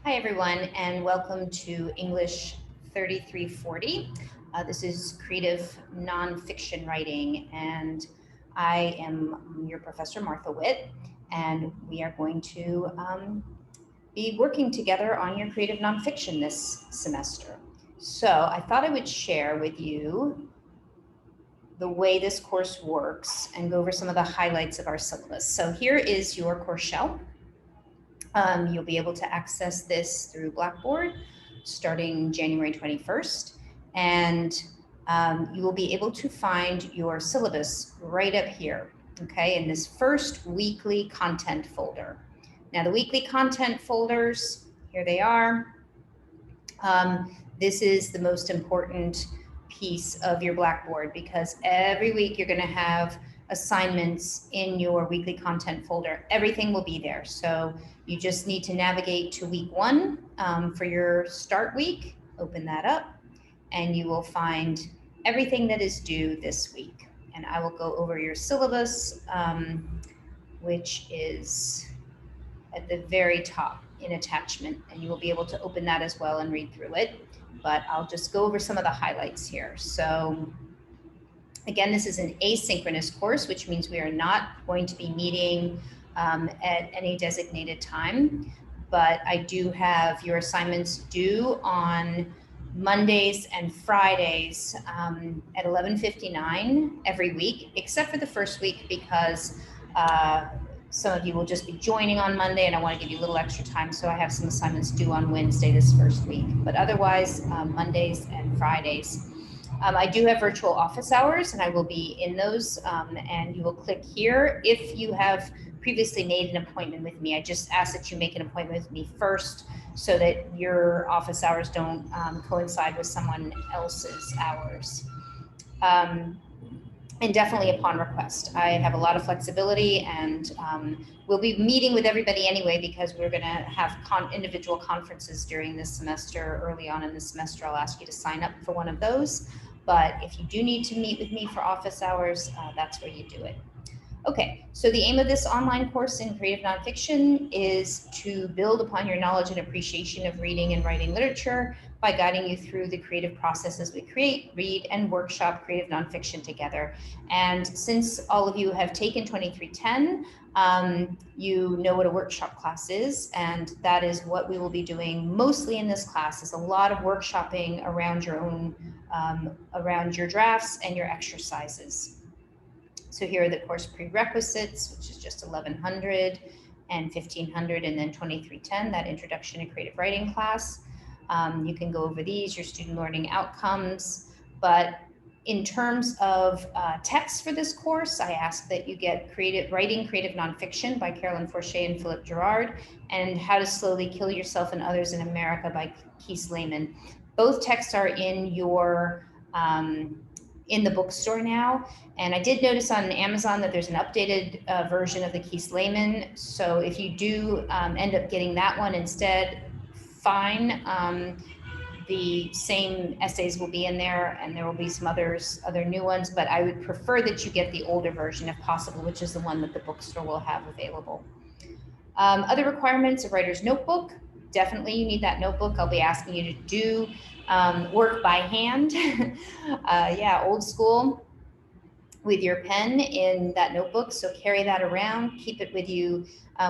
Hi, everyone, and welcome to English 3340. This is creative nonfiction writing, and I am your professor, Martha Witt, and we are going to be working together on your creative nonfiction this semester. So I thought I would share with you the way this course works and go over some of the highlights of our syllabus. So here is your course shell. You'll be able to access this through Blackboard starting January 21st. And you will be able to find your syllabus right up here, okay, in this first weekly content folder. Now, the weekly content folders, here they are. This is the most important piece of your Blackboard because every week you're going to have assignments in your weekly content folder. Everything will be there. So you just need to navigate to week one for your start week. Open that up and you will find everything that is due this week. And I will go over your syllabus, which is at the very top in attachment, and you will be able to open that as well and read through it. But I'll just go over some of the highlights here. So again, this is an asynchronous course, which means we are not going to be meeting at any designated time, but I do have your assignments due on Mondays and Fridays at 11:59 every week, except for the first week because some of you will just be joining on Monday and I want to give you a little extra time. So I have some assignments due on Wednesday this first week, but otherwise Mondays and Fridays. I do have virtual office hours and I will be in those and you will click here if you have previously made an appointment with me. I just ask that you make an appointment with me first so that your office hours don't coincide with someone else's hours. And definitely upon request. I have a lot of flexibility and we'll be meeting with everybody anyway because we're going to have individual conferences during this semester. Early on in the semester, I'll ask you to sign up for one of those. But if you do need to meet with me for office hours, that's where you do it. Okay, so the aim of this online course in creative nonfiction is to build upon your knowledge and appreciation of reading and writing literature by guiding you through the creative processes we create, read, and workshop creative nonfiction together. And since all of you have taken 2310, you know what a workshop class is, and that is what we will be doing mostly in this class, is a lot of workshopping around your own, around your drafts and your exercises. So here are the course prerequisites, which is just 1100 and 1500 and then 2310, that introduction to creative writing class. You can go over these, your student learning outcomes, but in terms of text for this course, I ask that you get Writing Creative Nonfiction by Carolyn Forche and Philip Gerard, and How to Slowly Kill Yourself and Others in America by Keith Lehman. Both texts are in your in the bookstore now. And I did notice on Amazon that there's an updated version of the Keith Lehman. So if you do end up getting that one instead, fine. The same essays will be in there and there will be some other new ones, but I would prefer that you get the older version if possible, which is the one that the bookstore will have available. Other requirements, a writer's notebook. Definitely you need that notebook. I'll be asking you to do work by hand. Yeah, old school with your pen in that notebook. So carry that around, keep it with you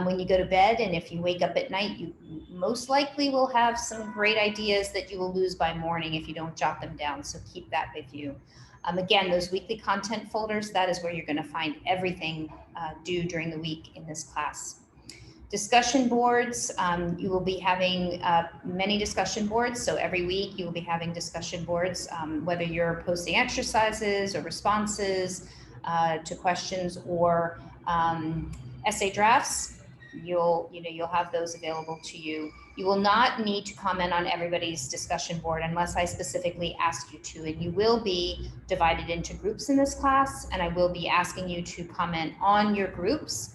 when you go to bed. And if you wake up at night, you most likely will have some great ideas that you will lose by morning if you don't jot them down. So keep that with you. Again, those weekly content folders, that is where you're going to find everything due during the week in this class. Discussion boards, you will be having many discussion boards. So every week you will be having discussion boards, whether you're posting exercises or responses to questions or essay drafts, you'll have those available to you. You will not need to comment on everybody's discussion board unless I specifically ask you to, and you will be divided into groups in this class, and I will be asking you to comment on your groups.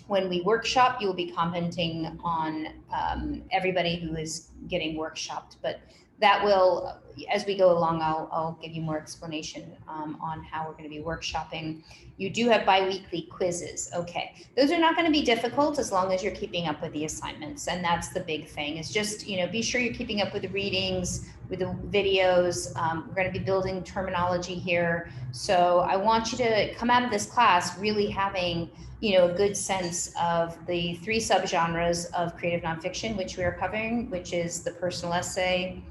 When we workshop, you will be commenting on everybody who is getting workshopped, but that will, as we go along, I'll give you more explanation on how we're going to be workshopping. You do have biweekly quizzes. Okay, those are not going to be difficult as long as you're keeping up with the assignments, and that's the big thing. Is just be sure you're keeping up with the readings, with the videos. We're going to be building terminology here, so I want you to come out of this class really having a good sense of the three subgenres of creative nonfiction, which we are covering, which is the personal essay,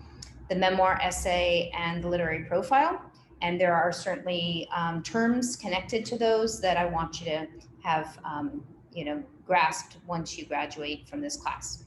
the memoir essay, and the literary profile. And there are certainly terms connected to those that I want you to have grasped once you graduate from this class.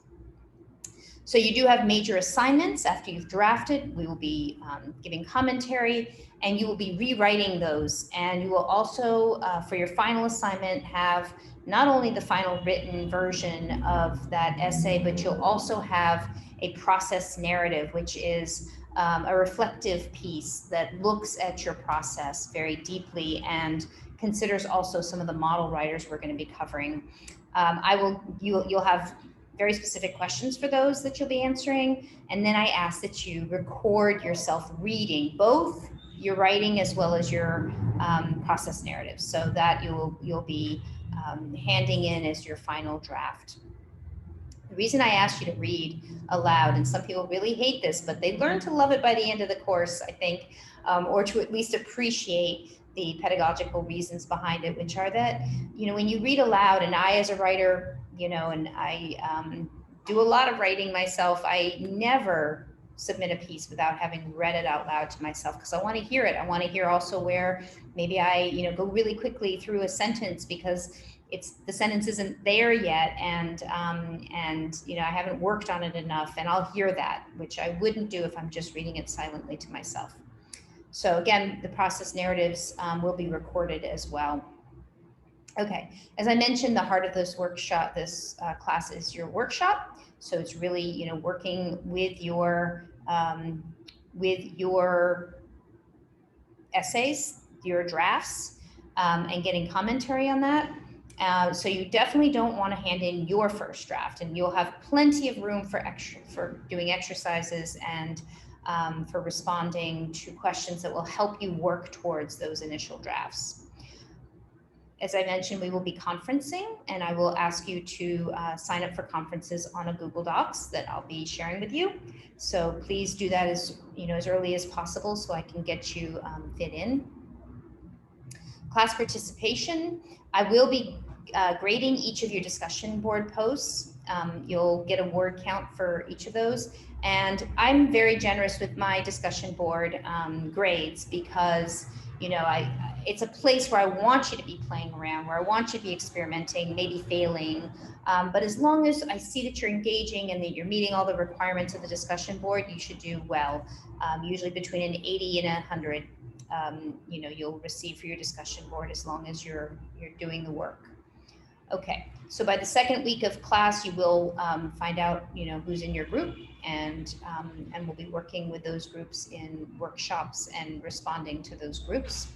So you do have major assignments after you've drafted. We will be giving commentary, and you will be rewriting those. And you will also, for your final assignment, have not only the final written version of that essay, but you'll also have a process narrative, which is a reflective piece that looks at your process very deeply and considers also some of the model writers we're going to be covering. You'll have very specific questions for those that you'll be answering. And then I ask that you record yourself reading both your writing as well as your process narrative, so that you'll be handing in as your final draft. The reason I asked you to read aloud, and some people really hate this, but they learn to love it by the end of the course, I think, or to at least appreciate the pedagogical reasons behind it, which are that, when you read aloud, and I as a writer, and I do a lot of writing myself, I never submit a piece without having read it out loud to myself, because I want to hear it. I want to hear also where maybe I, go really quickly through a sentence because the sentence isn't there yet, and I haven't worked on it enough, and I'll hear that, which I wouldn't do if I'm just reading it silently to myself. So again, the process narratives will be recorded as well. Okay, as I mentioned, the heart of this class is your workshop. So it's really, working with your essays, your drafts, and getting commentary on that. So you definitely don't want to hand in your first draft, and you'll have plenty of room for doing exercises and for responding to questions that will help you work towards those initial drafts. As I mentioned, we will be conferencing, and I will ask you to sign up for conferences on a Google Docs that I'll be sharing with you. So please do that as early as possible so I can get you fit in. Class participation, I will be grading each of your discussion board posts. You'll get a word count for each of those. And I'm very generous with my discussion board grades because, it's a place where I want you to be playing around, where I want you to be experimenting, maybe failing. But as long as I see that you're engaging and that you're meeting all the requirements of the discussion board, you should do well. Usually between an 80 and 100, you'll receive for your discussion board as long as you're doing the work. Okay, so by the second week of class, you will find out, who's in your group, and we'll be working with those groups in workshops and responding to those groups.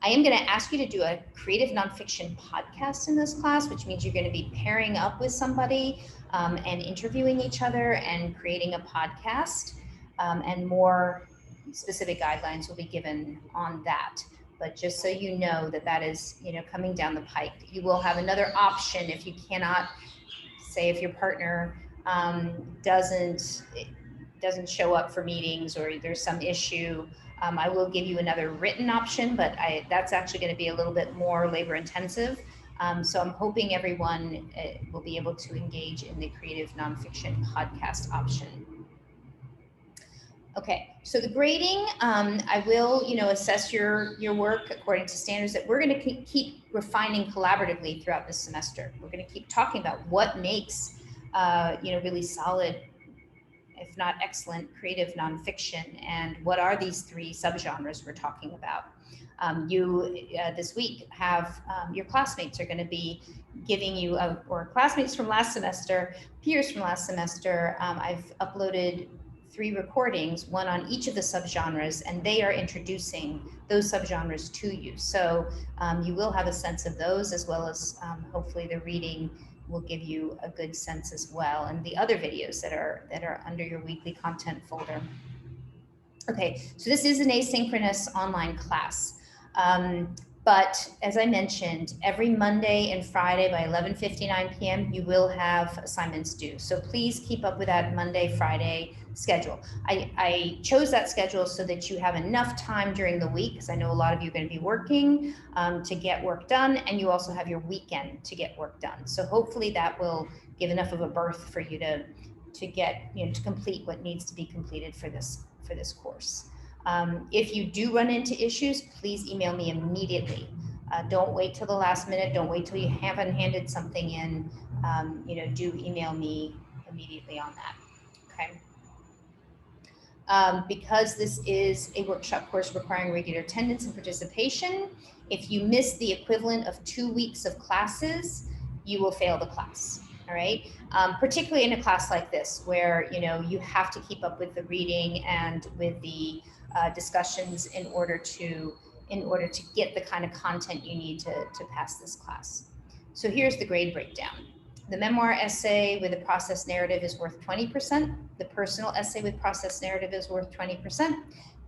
I am going to ask you to do a creative nonfiction podcast in this class, which means you're going to be pairing up with somebody and interviewing each other and creating a podcast, and more specific guidelines will be given on that. But just so you know that is, coming down the pike. You will have another option if you cannot, say if your partner doesn't show up for meetings or there's some issue, I will give you another written option, but that's actually going to be a little bit more labor intensive. So I'm hoping everyone will be able to engage in the creative nonfiction podcast option. Okay, so the grading, I will, assess your work according to standards that we're going to keep refining collaboratively throughout this semester. We're going to keep talking about what makes, really solid, if not excellent, creative nonfiction, and what are these three subgenres we're talking about. This week have your classmates are going to be giving you, or classmates from last semester, peers from last semester. I've uploaded 3 recordings, one on each of the subgenres, and they are introducing those subgenres to you. So you will have a sense of those, as well as hopefully the reading will give you a good sense as well, and the other videos that are under your weekly content folder. Okay, so this is an asynchronous online class. But as I mentioned, every Monday and Friday by 11:59 p.m., you will have assignments due. So please keep up with that Monday, Friday schedule. I chose that schedule so that you have enough time during the week, because I know a lot of you are going to be working to get work done, and you also have your weekend to get work done. So hopefully that will give enough of a berth for you to get, to complete what needs to be completed for this course. If you do run into issues, please email me immediately. Don't wait till the last minute. Don't wait till you haven't handed something in. Do email me immediately on that. Okay. Because this is a workshop course requiring regular attendance and participation, if you miss the equivalent of 2 weeks of classes, you will fail the class. All right. Particularly in a class like this, where you have to keep up with the reading and with the discussions in order to get the kind of content you need to pass this class. So here's the grade breakdown. The memoir essay with a process narrative is worth 20%. The personal essay with process narrative is worth 20%.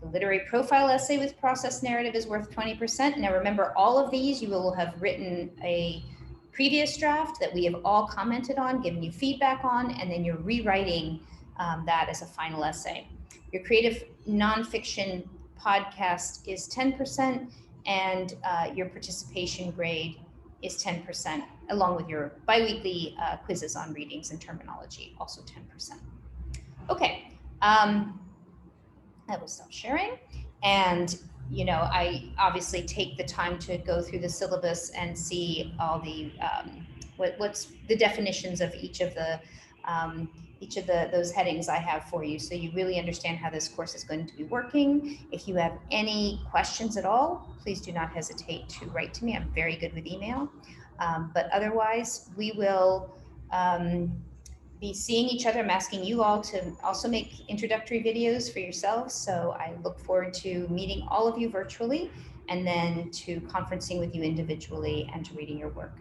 The literary profile essay with process narrative is worth 20%. Now remember, all of these you will have written a previous draft that we have all commented on, given you feedback on, and then you're rewriting that as a final essay. Your creative nonfiction podcast is 10%, and your participation grade is 10%, along with your biweekly quizzes on readings and terminology, also 10%. Okay, I will stop sharing. And I obviously take the time to go through the syllabus and see all the what's the definitions of each of those headings I have for you, so you really understand how this course is going to be working. If you have any questions at all, please do not hesitate to write to me. I'm very good with email. But otherwise, we will be seeing each other. I'm asking you all to also make introductory videos for yourselves. So I look forward to meeting all of you virtually, and then to conferencing with you individually and to reading your work.